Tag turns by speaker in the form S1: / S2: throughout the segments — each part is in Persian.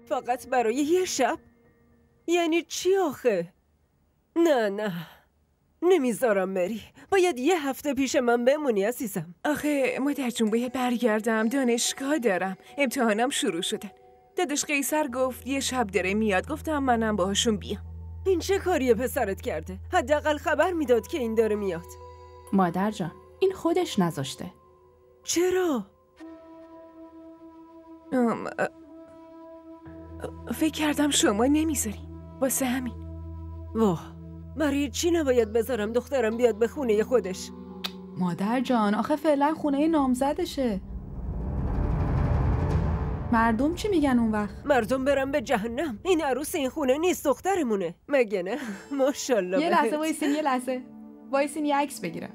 S1: فقط برای یه شب؟ یعنی چی آخه؟ نه نمیذارم بری. باید یه هفته پیش من بمونی عزیزم.
S2: آخه مادر جون باید برگردم، دانشگاه دارم، امتحانم شروع شدن. داداش قیصر گفت یه شب داره میاد، گفتم منم باهاشون بیام.
S1: این چه کاریه پسرت کرده؟ حداقل خبر میداد که این داره میاد.
S3: مادر جان این خودش نذاشته.
S1: چرا؟
S2: فکر کردم شما نمیذاری، واسه همین.
S1: واه، برای چی نباید بذارم دخترم بیاد به خونه خودش؟
S3: مادر جان آخه فعلا خونه نامزدشه. مردم چی میگن اون وقت؟
S1: مردم برن به جهنم. این عروس این خونه نیست، دخترمونه. مگه نه؟ ماشاءالله.
S3: یه لحظه وایسین یه عکس بگیرم.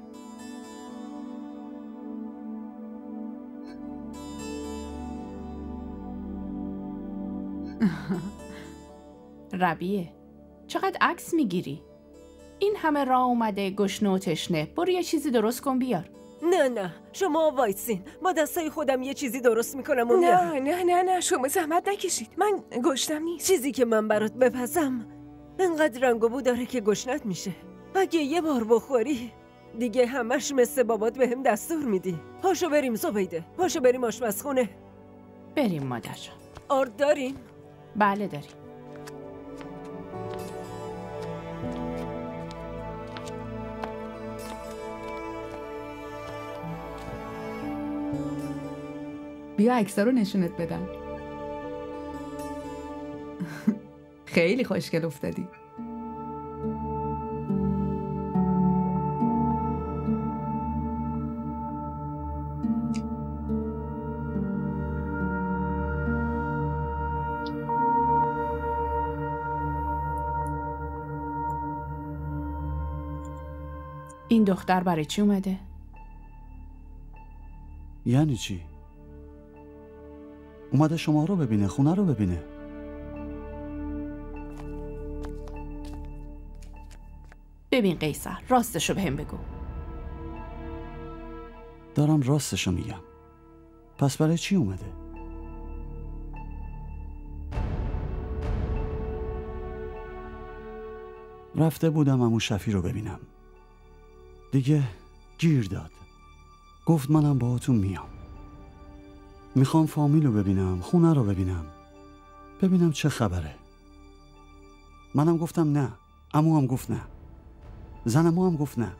S3: ربیه چقدر عکس میگیری؟ این همه راه اومده گشنه و تشنه، برو یه چیزی درست کن بیار.
S1: نه شما وایسین، با دستای خودم یه چیزی درست میکنم و میارم.
S2: نه شما زحمت نکشید، من گشنم نیست.
S1: چیزی که من برات بپزم انقدر رنگ و بو داره که گشنت میشه. اگه یه بار بخوری دیگه همش مثل بابات بهم دستور میدی. پاشو بریم زبیده، پاشو بریم آشپزخونه.
S3: بریم مادر جان.
S1: آرد داریم؟
S3: بله داریم. بیا عکس‌ها رو نشونت بدم. خیلی خوشگل افتادی. این دختر برای چی اومده؟
S4: یعنی چی؟ اومده شما رو ببینه، خونه رو ببینه.
S3: ببین قیصر، راستشو بهم بگو.
S4: دارم راستشو میگم. پس برای چی اومده؟ رفته بودم عمو شفیع رو ببینم. دیگه گیر داد. گفت منم باهاتون میام. میخوام فامیل رو ببینم، خونه رو ببینم چه خبره. منم گفتم نه، عمو هم گفت نه، زنمو هم گفت نه.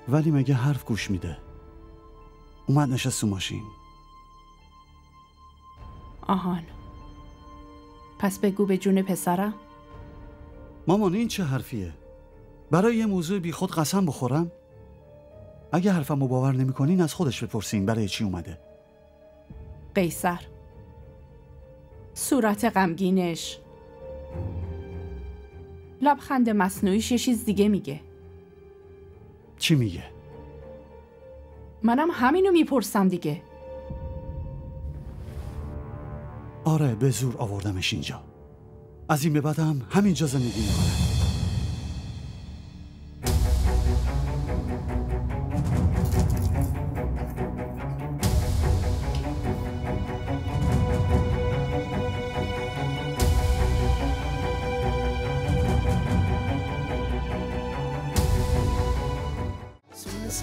S4: ولی مگه حرف گوش میده؟ اومد نشست تو ماشین.
S3: آهان، پس بگو به جون پسرم.
S4: مامان این چه حرفیه؟ برای یه موضوع بی خود قسم بخورم؟ اگه حرفمو باور نمی‌کنین از خودش بپرسین برای چی اومده.
S3: قیصر، صورت غمگینش، لبخند مصنوعیش یه چیز دیگه میگه.
S4: چی میگه؟
S3: منم همینو میپرسم دیگه.
S4: آره به زور آوردمش اینجا. از این به بعدم همینجا زندگی میکنه.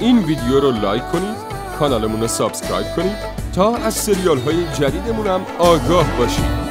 S5: این ویدیو رو لایک کنید، کانالمون رو سابسکرایب کنید تا از سریال های جدیدمون هم آگاه باشید.